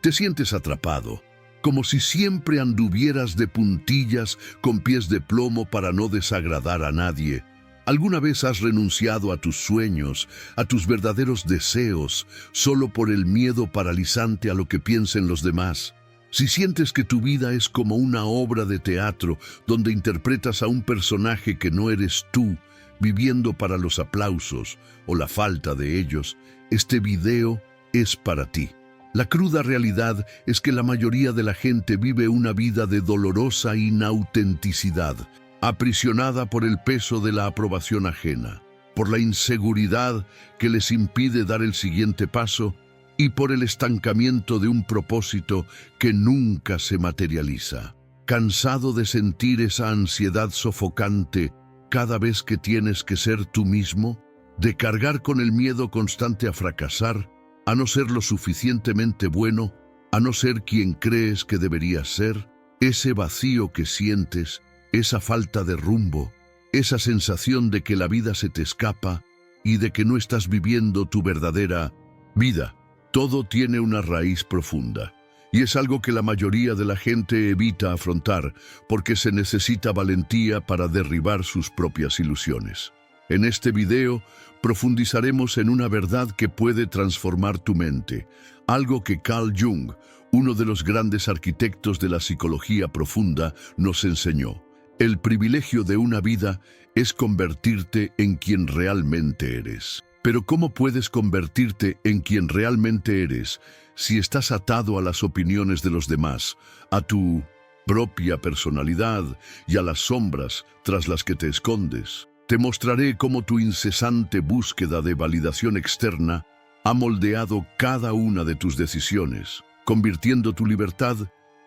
Te sientes atrapado, como si siempre anduvieras de puntillas con pies de plomo para no desagradar a nadie. ¿Alguna vez has renunciado a tus sueños, a tus verdaderos deseos, solo por el miedo paralizante a lo que piensen los demás? Si sientes que tu vida es como una obra de teatro donde interpretas a un personaje que no eres tú, viviendo para los aplausos o la falta de ellos, este video es para ti. La cruda realidad es que la mayoría de la gente vive una vida de dolorosa inautenticidad, aprisionada por el peso de la aprobación ajena, por la inseguridad que les impide dar el siguiente paso y por el estancamiento de un propósito que nunca se materializa. ¿Cansado de sentir esa ansiedad sofocante cada vez que tienes que ser tú mismo? ¿De cargar con el miedo constante a fracasar, a no ser lo suficientemente bueno, a no ser quien crees que deberías ser? Ese vacío que sientes, esa falta de rumbo, esa sensación de que la vida se te escapa y de que no estás viviendo tu verdadera vida. Todo tiene una raíz profunda, y es algo que la mayoría de la gente evita afrontar porque se necesita valentía para derribar sus propias ilusiones. En este video profundizaremos en una verdad que puede transformar tu mente, algo que Carl Jung, uno de los grandes arquitectos de la psicología profunda, nos enseñó. El privilegio de una vida es convertirte en quien realmente eres. Pero ¿cómo puedes convertirte en quien realmente eres si estás atado a las opiniones de los demás, a tu propia personalidad y a las sombras tras las que te escondes? Te mostraré cómo tu incesante búsqueda de validación externa ha moldeado cada una de tus decisiones, convirtiendo tu libertad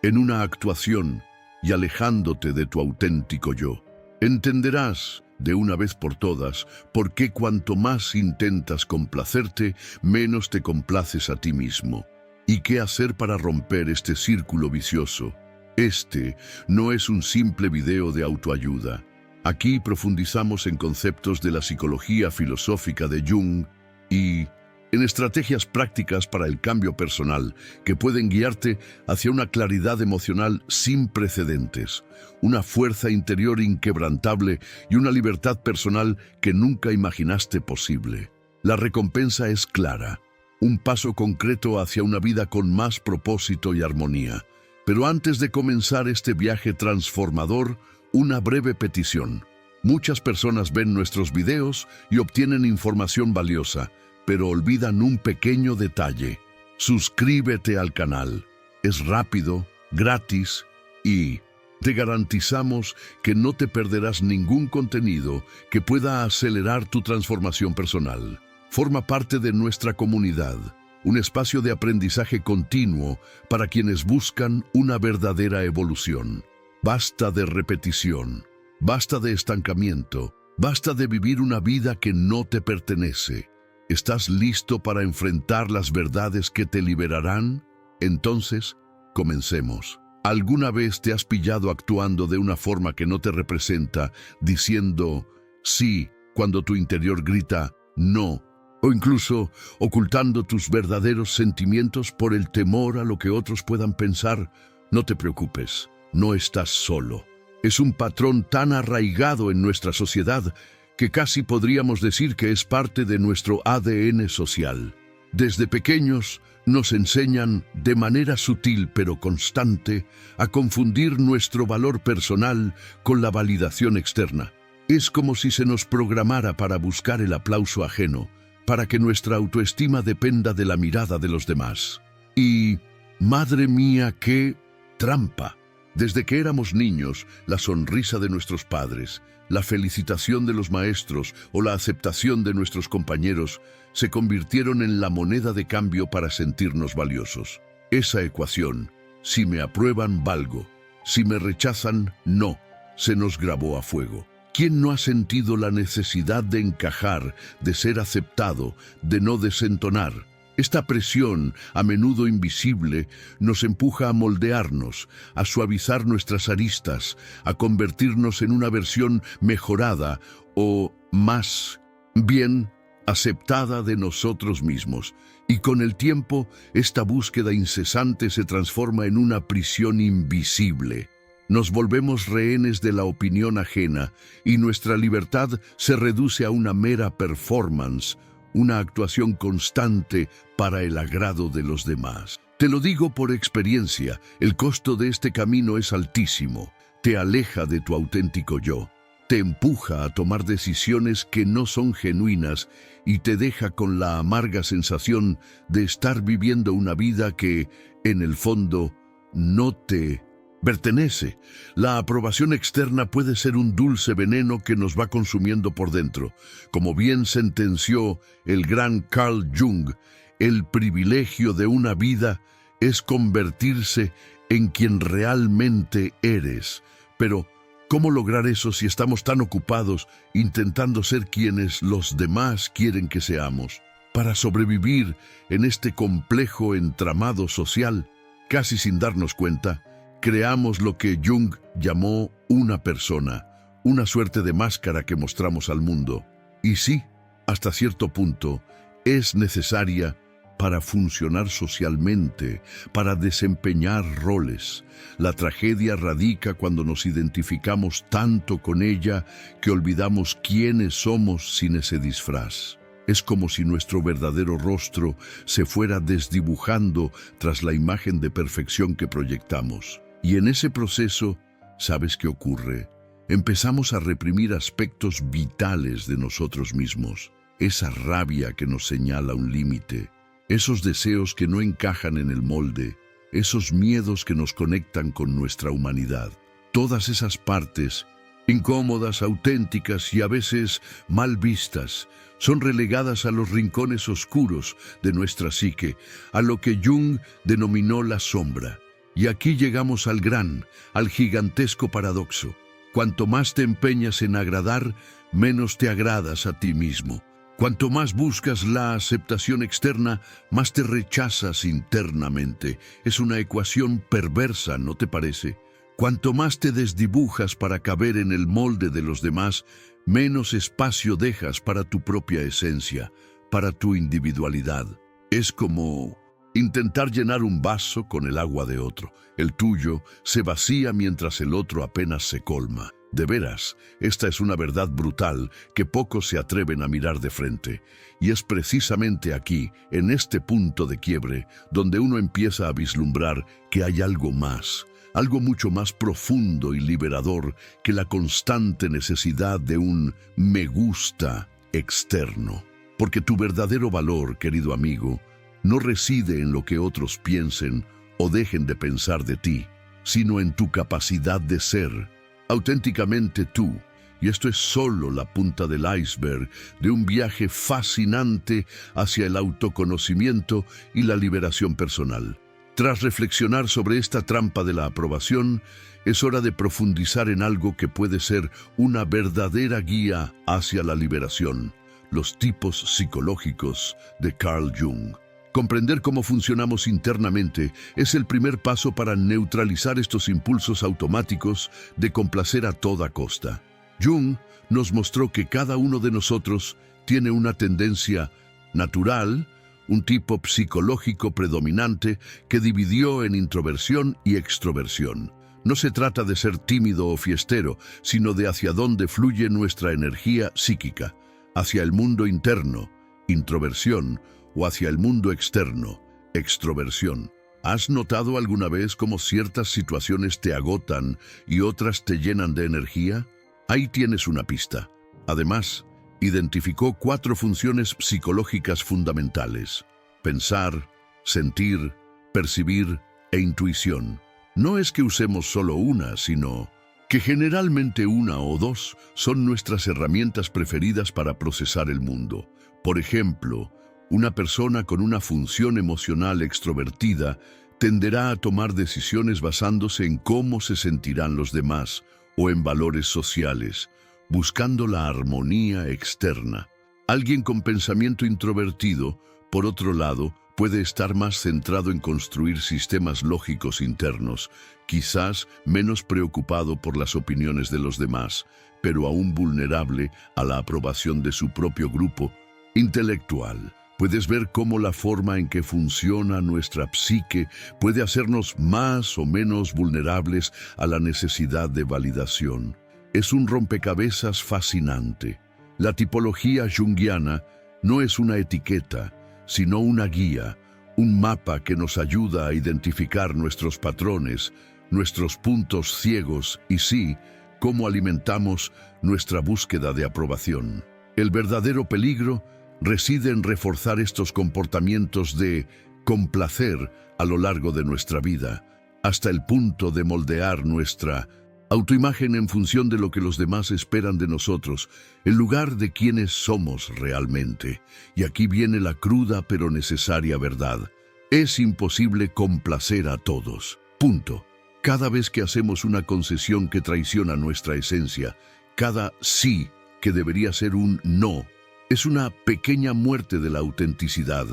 en una actuación y alejándote de tu auténtico yo. Entenderás de una vez por todas por qué cuanto más intentas complacerte, menos te complaces a ti mismo. ¿Y qué hacer para romper este círculo vicioso? Este no es un simple video de autoayuda. Aquí profundizamos en conceptos de la psicología filosófica de Jung y en estrategias prácticas para el cambio personal que pueden guiarte hacia una claridad emocional sin precedentes, una fuerza interior inquebrantable y una libertad personal que nunca imaginaste posible. La recompensa es clara, un paso concreto hacia una vida con más propósito y armonía. Pero antes de comenzar este viaje transformador, una breve petición. Muchas personas ven nuestros videos y obtienen información valiosa, pero olvidan un pequeño detalle. Suscríbete al canal. Es rápido, gratis y te garantizamos que no te perderás ningún contenido que pueda acelerar tu transformación personal. Forma parte de nuestra comunidad, un espacio de aprendizaje continuo para quienes buscan una verdadera evolución. Basta de repetición, basta de estancamiento, basta de vivir una vida que no te pertenece. ¿Estás listo para enfrentar las verdades que te liberarán? Entonces, comencemos. ¿Alguna vez te has pillado actuando de una forma que no te representa, diciendo sí cuando tu interior grita no, o incluso ocultando tus verdaderos sentimientos por el temor a lo que otros puedan pensar? No te preocupes, no estás solo. Es un patrón tan arraigado en nuestra sociedad que casi podríamos decir que es parte de nuestro ADN social. Desde pequeños nos enseñan, de manera sutil pero constante, a confundir nuestro valor personal con la validación externa. Es como si se nos programara para buscar el aplauso ajeno, para que nuestra autoestima dependa de la mirada de los demás. Y, madre mía, qué trampa. Desde que éramos niños, la sonrisa de nuestros padres, la felicitación de los maestros o la aceptación de nuestros compañeros se convirtieron en la moneda de cambio para sentirnos valiosos. Esa ecuación, si me aprueban, valgo, si me rechazan, no, se nos grabó a fuego. ¿Quién no ha sentido la necesidad de encajar, de ser aceptado, de no desentonar? Esta presión, a menudo invisible, nos empuja a moldearnos, a suavizar nuestras aristas, a convertirnos en una versión mejorada o, más bien, aceptada de nosotros mismos, y con el tiempo esta búsqueda incesante se transforma en una prisión invisible. Nos volvemos rehenes de la opinión ajena y nuestra libertad se reduce a una mera performance, una actuación constante para el agrado de los demás. Te lo digo por experiencia, el costo de este camino es altísimo. Te aleja de tu auténtico yo, te empuja a tomar decisiones que no son genuinas y te deja con la amarga sensación de estar viviendo una vida que, en el fondo, no te pertenece. La aprobación externa puede ser un dulce veneno que nos va consumiendo por dentro. Como bien sentenció el gran Carl Jung, el privilegio de una vida es convertirse en quien realmente eres. Pero, ¿cómo lograr eso si estamos tan ocupados intentando ser quienes los demás quieren que seamos? Para sobrevivir en este complejo entramado social, casi sin darnos cuenta, creamos lo que Jung llamó una persona, una suerte de máscara que mostramos al mundo. Y sí, hasta cierto punto, es necesaria para funcionar socialmente, para desempeñar roles. La tragedia radica cuando nos identificamos tanto con ella que olvidamos quiénes somos sin ese disfraz. Es como si nuestro verdadero rostro se fuera desdibujando tras la imagen de perfección que proyectamos. Y en ese proceso, ¿sabes qué ocurre? Empezamos a reprimir aspectos vitales de nosotros mismos. Esa rabia que nos señala un límite, esos deseos que no encajan en el molde, esos miedos que nos conectan con nuestra humanidad. Todas esas partes, incómodas, auténticas y a veces mal vistas, son relegadas a los rincones oscuros de nuestra psique, a lo que Jung denominó la sombra. Y aquí llegamos al gigantesco paradoxo. Cuanto más te empeñas en agradar, menos te agradas a ti mismo. Cuanto más buscas la aceptación externa, más te rechazas internamente. Es una ecuación perversa, ¿no te parece? Cuanto más te desdibujas para caber en el molde de los demás, menos espacio dejas para tu propia esencia, para tu individualidad. Es como intentar llenar un vaso con el agua de otro. El tuyo se vacía mientras el otro apenas se colma. De veras, esta es una verdad brutal que pocos se atreven a mirar de frente. Y es precisamente aquí, en este punto de quiebre, donde uno empieza a vislumbrar que hay algo más, algo mucho más profundo y liberador que la constante necesidad de un me gusta externo. Porque tu verdadero valor, querido amigo, no reside en lo que otros piensen o dejen de pensar de ti, sino en tu capacidad de ser auténticamente tú. Y esto es solo la punta del iceberg de un viaje fascinante hacia el autoconocimiento y la liberación personal. Tras reflexionar sobre esta trampa de la aprobación, es hora de profundizar en algo que puede ser una verdadera guía hacia la liberación: los tipos psicológicos de Carl Jung. Comprender cómo funcionamos internamente es el primer paso para neutralizar estos impulsos automáticos de complacer a toda costa. Jung nos mostró que cada uno de nosotros tiene una tendencia natural, un tipo psicológico predominante que dividió en introversión y extroversión. No se trata de ser tímido o fiestero, sino de hacia dónde fluye nuestra energía psíquica, hacia el mundo interno, introversión, o hacia el mundo externo, extroversión. ¿Has notado alguna vez cómo ciertas situaciones te agotan y otras te llenan de energía? Ahí tienes una pista. Además, identificó 4 funciones psicológicas fundamentales: pensar, sentir, percibir e intuición. No es que usemos solo una, sino que generalmente una o dos son nuestras herramientas preferidas para procesar el mundo. Por ejemplo, una persona con una función emocional extrovertida tenderá a tomar decisiones basándose en cómo se sentirán los demás o en valores sociales, buscando la armonía externa. Alguien con pensamiento introvertido, por otro lado, puede estar más centrado en construir sistemas lógicos internos, quizás menos preocupado por las opiniones de los demás, pero aún vulnerable a la aprobación de su propio grupo intelectual. Puedes ver cómo la forma en que funciona nuestra psique puede hacernos más o menos vulnerables a la necesidad de validación. Es un rompecabezas fascinante. La tipología junguiana no es una etiqueta, sino una guía, un mapa que nos ayuda a identificar nuestros patrones, nuestros puntos ciegos y sí, cómo alimentamos nuestra búsqueda de aprobación. El verdadero peligro reside en reforzar estos comportamientos de complacer a lo largo de nuestra vida, hasta el punto de moldear nuestra autoimagen en función de lo que los demás esperan de nosotros, en lugar de quienes somos realmente. Y aquí viene la cruda pero necesaria verdad. Es imposible complacer a todos. Punto. Cada vez que hacemos una concesión que traiciona nuestra esencia, cada sí que debería ser un no, es una pequeña muerte de la autenticidad.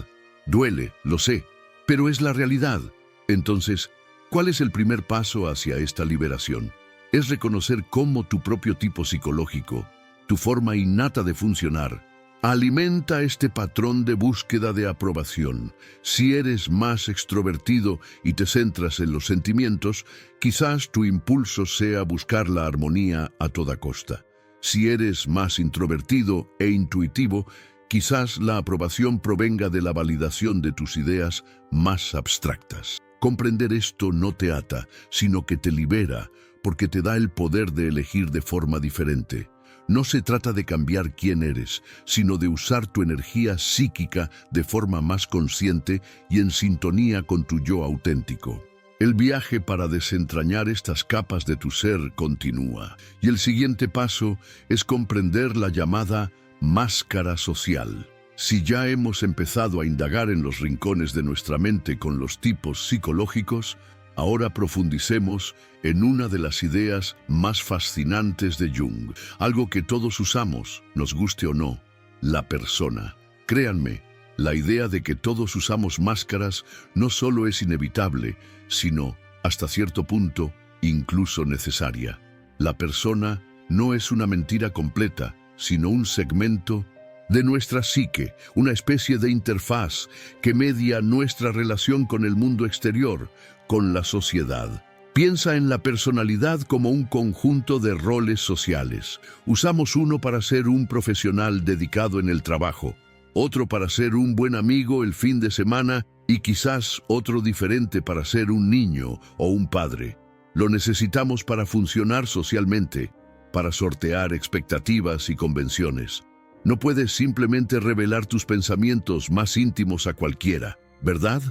Duele, lo sé, pero es la realidad. Entonces, ¿cuál es el primer paso hacia esta liberación? Es reconocer cómo tu propio tipo psicológico, tu forma innata de funcionar, alimenta este patrón de búsqueda de aprobación. Si eres más extrovertido y te centras en los sentimientos, quizás tu impulso sea buscar la armonía a toda costa. Si eres más introvertido e intuitivo, quizás la aprobación provenga de la validación de tus ideas más abstractas. Comprender esto no te ata, sino que te libera, porque te da el poder de elegir de forma diferente. No se trata de cambiar quién eres, sino de usar tu energía psíquica de forma más consciente y en sintonía con tu yo auténtico. El viaje para desentrañar estas capas de tu ser continúa, y el siguiente paso es comprender la llamada máscara social. Si ya hemos empezado a indagar en los rincones de nuestra mente con los tipos psicológicos, ahora profundicemos en una de las ideas más fascinantes de Jung, algo que todos usamos, nos guste o no, la persona. Créanme, la idea de que todos usamos máscaras no solo es inevitable, sino, hasta cierto punto, incluso necesaria. La persona no es una mentira completa, sino un segmento de nuestra psique, una especie de interfaz que media nuestra relación con el mundo exterior, con la sociedad. Piensa en la personalidad como un conjunto de roles sociales. Usamos uno para ser un profesional dedicado en el trabajo, otro para ser un buen amigo el fin de semana y quizás otro diferente para ser un niño o un padre. Lo necesitamos para funcionar socialmente, para sortear expectativas y convenciones. No puedes simplemente revelar tus pensamientos más íntimos a cualquiera, ¿verdad?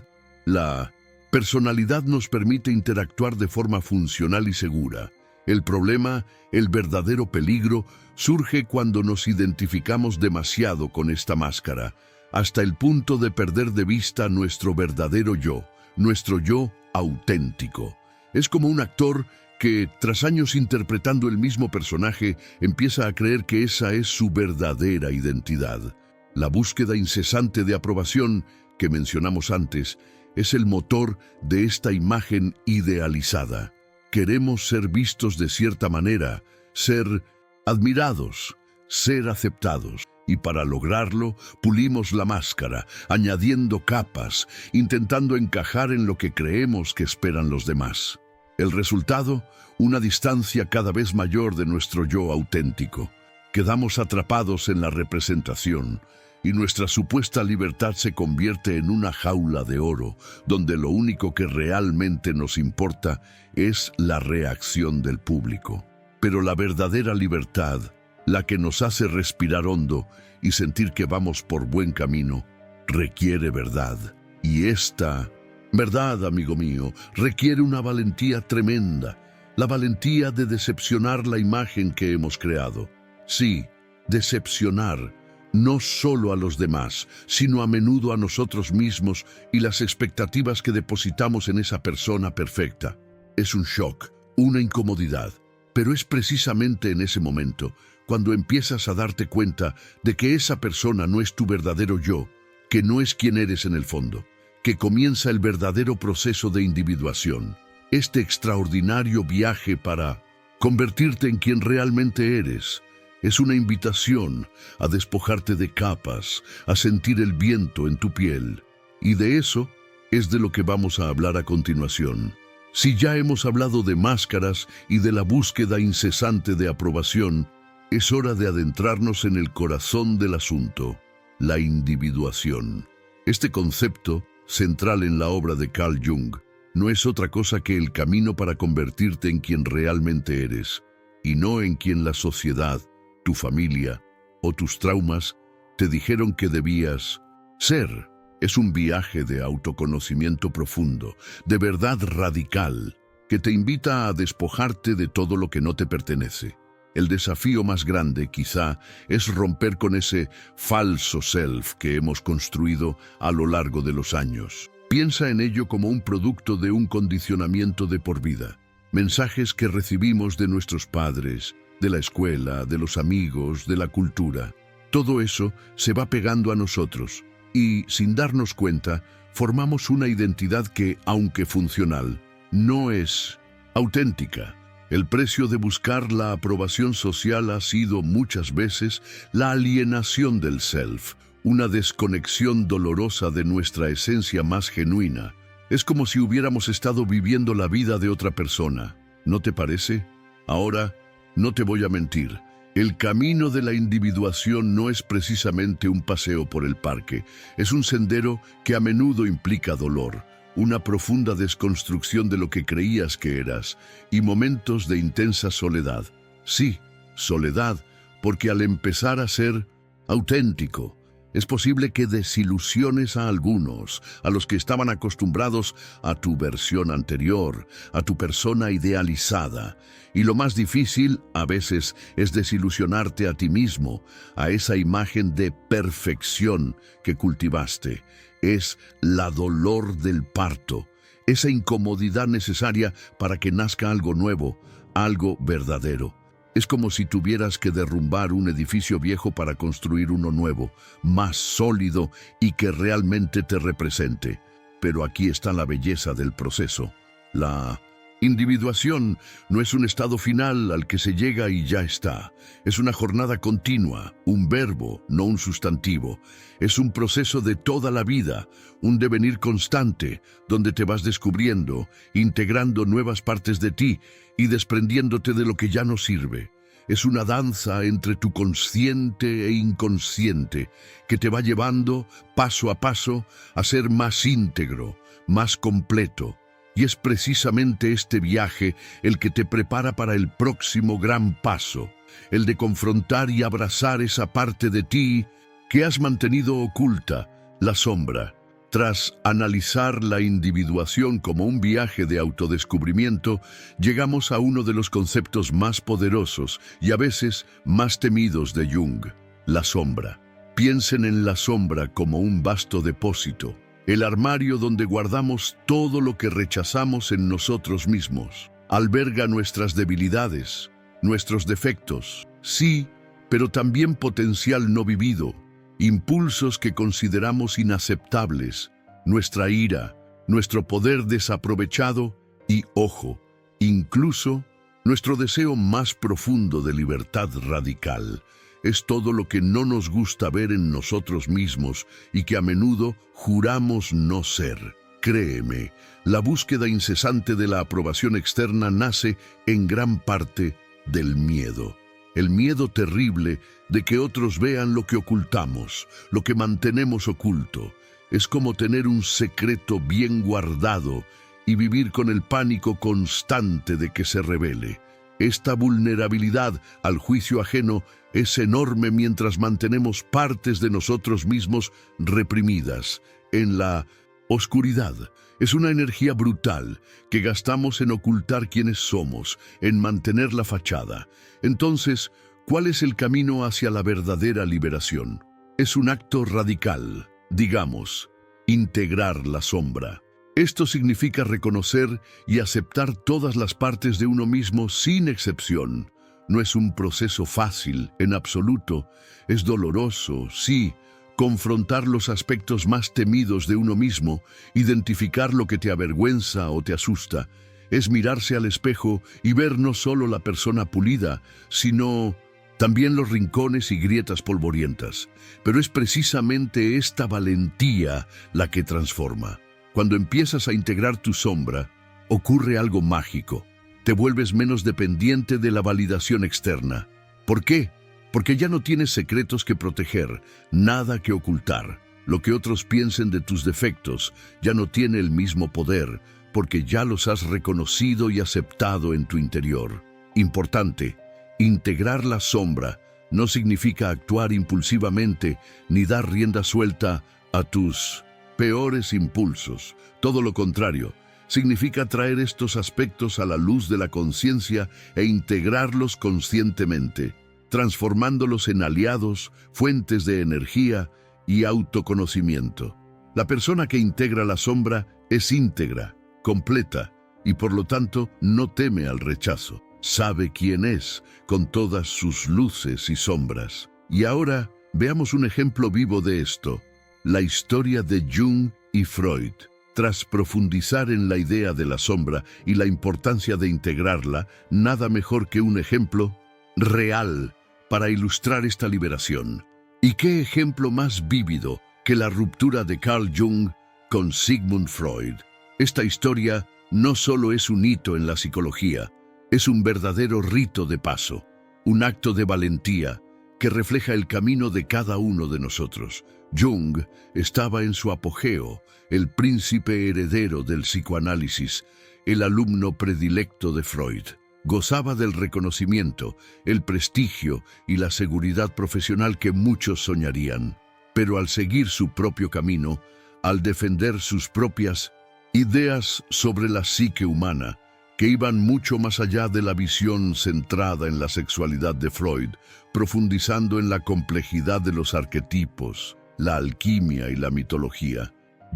La personalidad nos permite interactuar de forma funcional y segura. El problema, el verdadero peligro, surge cuando nos identificamos demasiado con esta máscara, hasta el punto de perder de vista nuestro verdadero yo, nuestro yo auténtico. Es como un actor que, tras años interpretando el mismo personaje, empieza a creer que esa es su verdadera identidad. La búsqueda incesante de aprobación, que mencionamos antes, es el motor de esta imagen idealizada. Queremos ser vistos de cierta manera, ser admirados, ser aceptados. Y para lograrlo, pulimos la máscara, añadiendo capas, intentando encajar en lo que creemos que esperan los demás. El resultado, una distancia cada vez mayor de nuestro yo auténtico. Quedamos atrapados en la representación, y nuestra supuesta libertad se convierte en una jaula de oro, donde lo único que realmente nos importa es la reacción del público. Pero la verdadera libertad, la que nos hace respirar hondo y sentir que vamos por buen camino, requiere verdad. Y esta verdad, amigo mío, requiere una valentía tremenda, la valentía de decepcionar la imagen que hemos creado. Sí, decepcionar, no solo a los demás, sino a menudo a nosotros mismos y las expectativas que depositamos en esa persona perfecta. Es un shock, una incomodidad, pero es precisamente en ese momento cuando empiezas a darte cuenta de que esa persona no es tu verdadero yo, que no es quien eres en el fondo, que comienza el verdadero proceso de individuación, este extraordinario viaje para convertirte en quien realmente eres, Es una invitación a despojarte de capas, a sentir el viento en tu piel. Y de eso es de lo que vamos a hablar a continuación. Si ya hemos hablado de máscaras y de la búsqueda incesante de aprobación, es hora de adentrarnos en el corazón del asunto, la individuación. Este concepto, central en la obra de Carl Jung, no es otra cosa que el camino para convertirte en quien realmente eres, y no en quien la sociedad, tu familia o tus traumas te dijeron que debías ser. Es un viaje de autoconocimiento profundo, de verdad radical, que te invita a despojarte de todo lo que no te pertenece. El desafío más grande, quizá, es romper con ese falso self que hemos construido a lo largo de los años. Piensa en ello como un producto de un condicionamiento de por vida. Mensajes que recibimos de nuestros padres, de la escuela, de los amigos, de la cultura. Todo eso se va pegando a nosotros y, sin darnos cuenta, formamos una identidad que, aunque funcional, no es auténtica. El precio de buscar la aprobación social ha sido muchas veces la alienación del self, una desconexión dolorosa de nuestra esencia más genuina. Es como si hubiéramos estado viviendo la vida de otra persona, ¿no te parece? Ahora, no te voy a mentir. El camino de la individuación no es precisamente un paseo por el parque. Es un sendero que a menudo implica dolor, una profunda desconstrucción de lo que creías que eras y momentos de intensa soledad. Sí, soledad, porque al empezar a ser auténtico, es posible que desilusiones a algunos, a los que estaban acostumbrados a tu versión anterior, a tu persona idealizada. Y lo más difícil, a veces, es desilusionarte a ti mismo, a esa imagen de perfección que cultivaste. Es la dolor del parto, esa incomodidad necesaria para que nazca algo nuevo, algo verdadero. Es como si tuvieras que derrumbar un edificio viejo para construir uno nuevo, más sólido y que realmente te represente. Pero aquí está la belleza del proceso. La individuación no es un estado final al que se llega y ya está. Es una jornada continua, un verbo, no un sustantivo. Es un proceso de toda la vida, un devenir constante, donde te vas descubriendo, integrando nuevas partes de ti y desprendiéndote de lo que ya no sirve. Es una danza entre tu consciente e inconsciente que te va llevando, paso a paso, a ser más íntegro, más completo. Y es precisamente este viaje el que te prepara para el próximo gran paso, el de confrontar y abrazar esa parte de ti que has mantenido oculta, la sombra. Tras analizar la individuación como un viaje de autodescubrimiento, llegamos a uno de los conceptos más poderosos y a veces más temidos de Jung, la sombra. Piensen en la sombra como un vasto depósito, el armario donde guardamos todo lo que rechazamos en nosotros mismos. Alberga nuestras debilidades, nuestros defectos, sí, pero también potencial no vivido, impulsos que consideramos inaceptables, nuestra ira, nuestro poder desaprovechado y, ojo, incluso nuestro deseo más profundo de libertad radical. Es todo lo que no nos gusta ver en nosotros mismos y que a menudo juramos no ser. Créeme, la búsqueda incesante de la aprobación externa nace en gran parte del miedo. El miedo terrible de que otros vean lo que ocultamos, lo que mantenemos oculto. Es como tener un secreto bien guardado y vivir con el pánico constante de que se revele. Esta vulnerabilidad al juicio ajeno es enorme mientras mantenemos partes de nosotros mismos reprimidas en la oscuridad. Es una energía brutal que gastamos en ocultar quiénes somos, en mantener la fachada. Entonces, ¿cuál es el camino hacia la verdadera liberación? Es un acto radical, digamos, integrar la sombra. Esto significa reconocer y aceptar todas las partes de uno mismo sin excepción. No es un proceso fácil, en absoluto. Es doloroso, sí. Confrontar los aspectos más temidos de uno mismo, identificar lo que te avergüenza o te asusta, es mirarse al espejo y ver no solo la persona pulida, sino también los rincones y grietas polvorientas. Pero es precisamente esta valentía la que transforma. Cuando empiezas a integrar tu sombra, ocurre algo mágico. Te vuelves menos dependiente de la validación externa. ¿Por qué? Porque ya no tienes secretos que proteger, nada que ocultar. Lo que otros piensen de tus defectos ya no tiene el mismo poder, porque ya los has reconocido y aceptado en tu interior. Importante, integrar la sombra no significa actuar impulsivamente ni dar rienda suelta a tus peores impulsos. Todo lo contrario, significa traer estos aspectos a la luz de la conciencia e integrarlos conscientemente, transformándolos en aliados, fuentes de energía y autoconocimiento. La persona que integra la sombra es íntegra, completa, y por lo tanto no teme al rechazo. Sabe quién es, con todas sus luces y sombras. Y ahora veamos un ejemplo vivo de esto, la historia de Jung y Freud. Tras profundizar en la idea de la sombra y la importancia de integrarla, nada mejor que un ejemplo real para ilustrar esta liberación. ¿Y qué ejemplo más vívido que la ruptura de Carl Jung con Sigmund Freud? Esta historia no solo es un hito en la psicología, es un verdadero rito de paso, un acto de valentía que refleja el camino de cada uno de nosotros. Jung estaba en su apogeo, el príncipe heredero del psicoanálisis, el alumno predilecto de Freud. Gozaba del reconocimiento, el prestigio y la seguridad profesional que muchos soñarían. Pero al seguir su propio camino, al defender sus propias ideas sobre la psique humana, que iban mucho más allá de la visión centrada en la sexualidad de Freud, profundizando en la complejidad de los arquetipos, la alquimia y la mitología.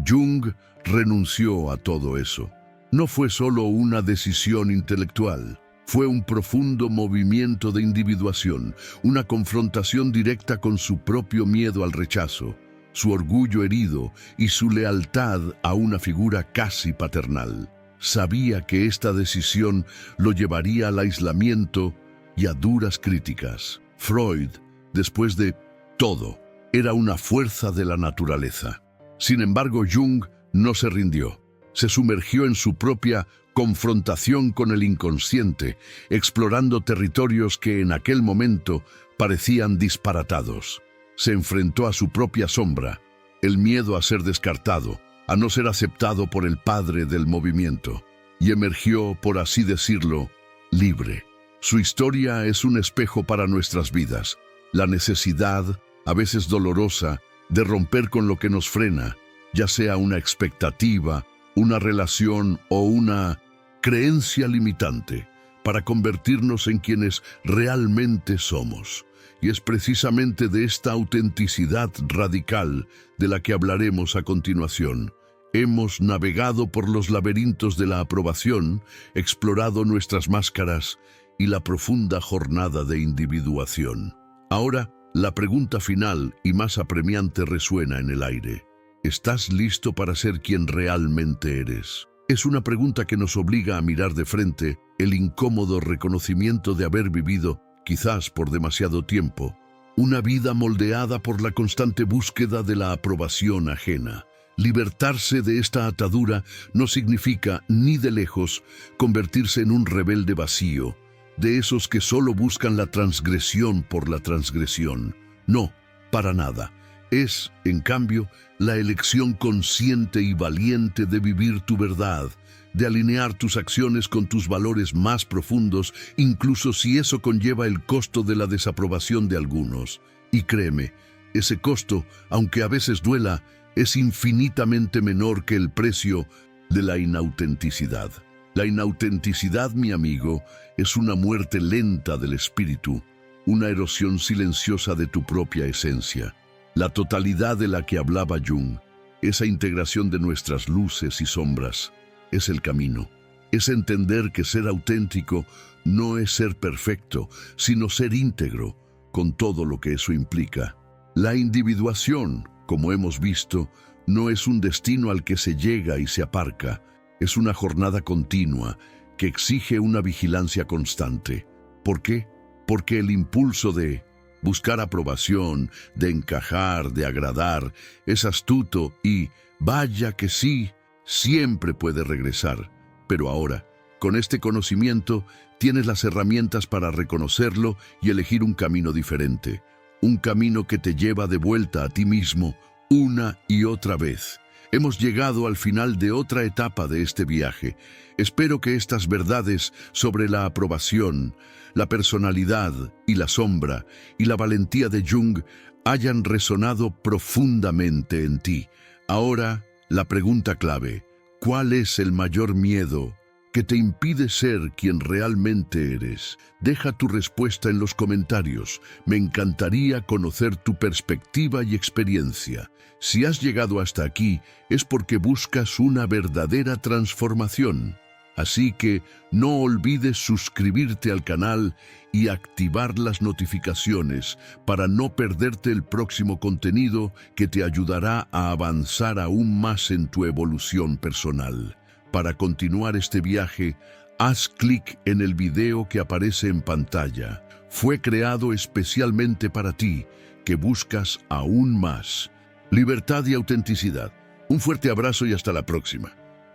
Jung renunció a todo eso. No fue solo una decisión intelectual, fue un profundo movimiento de individuación, una confrontación directa con su propio miedo al rechazo, su orgullo herido y su lealtad a una figura casi paternal. Sabía que esta decisión lo llevaría al aislamiento y a duras críticas. Freud, después de todo, era una fuerza de la naturaleza. Sin embargo, Jung no se rindió. Se sumergió en su propia confrontación con el inconsciente, explorando territorios que en aquel momento parecían disparatados. Se enfrentó a su propia sombra, el miedo a ser descartado, a no ser aceptado por el padre del movimiento, y emergió, por así decirlo, libre. Su historia es un espejo para nuestras vidas, la necesidad, a veces dolorosa, de romper con lo que nos frena, ya sea una expectativa, una relación o una creencia limitante, para convertirnos en quienes realmente somos. Y es precisamente de esta autenticidad radical de la que hablaremos a continuación. Hemos navegado por los laberintos de la aprobación, explorado nuestras máscaras y la profunda jornada de individuación. Ahora, la pregunta final y más apremiante resuena en el aire. ¿Estás listo para ser quien realmente eres? Es una pregunta que nos obliga a mirar de frente el incómodo reconocimiento de haber vivido, quizás por demasiado tiempo, una vida moldeada por la constante búsqueda de la aprobación ajena. Libertarse de esta atadura no significa, ni de lejos, convertirse en un rebelde vacío, de esos que solo buscan la transgresión por la transgresión. No, para nada. Es, en cambio, la elección consciente y valiente de vivir tu verdad, de alinear tus acciones con tus valores más profundos, incluso si eso conlleva el costo de la desaprobación de algunos. Y créeme, ese costo, aunque a veces duela, es infinitamente menor que el precio de la inautenticidad. La inautenticidad, mi amigo, es una muerte lenta del espíritu, una erosión silenciosa de tu propia esencia. La totalidad de la que hablaba Jung, esa integración de nuestras luces y sombras, es el camino. Es entender que ser auténtico no es ser perfecto, sino ser íntegro, con todo lo que eso implica. La individuación, como hemos visto, no es un destino al que se llega y se aparca, es una jornada continua que exige una vigilancia constante. ¿Por qué? porque el impulso de buscar aprobación, de encajar, de agradar, es astuto y, vaya que sí, siempre puede regresar. Pero ahora, con este conocimiento, tienes las herramientas para reconocerlo y elegir un camino diferente. Un camino que te lleva de vuelta a ti mismo una y otra vez. Hemos llegado al final de otra etapa de este viaje. Espero que estas verdades sobre la aprobación, la personalidad y la sombra y la valentía de Jung hayan resonado profundamente en ti. Ahora, la pregunta clave: ¿cuál es el mayor miedo que te impide ser quien realmente eres? Deja tu respuesta en los comentarios. Me encantaría conocer tu perspectiva y experiencia. Si has llegado hasta aquí, es porque buscas una verdadera transformación. Así que no olvides suscribirte al canal y activar las notificaciones para no perderte el próximo contenido que te ayudará a avanzar aún más en tu evolución personal. Para continuar este viaje, haz clic en el video que aparece en pantalla. Fue creado especialmente para ti, que buscas aún más libertad y autenticidad. Un fuerte abrazo y hasta la próxima.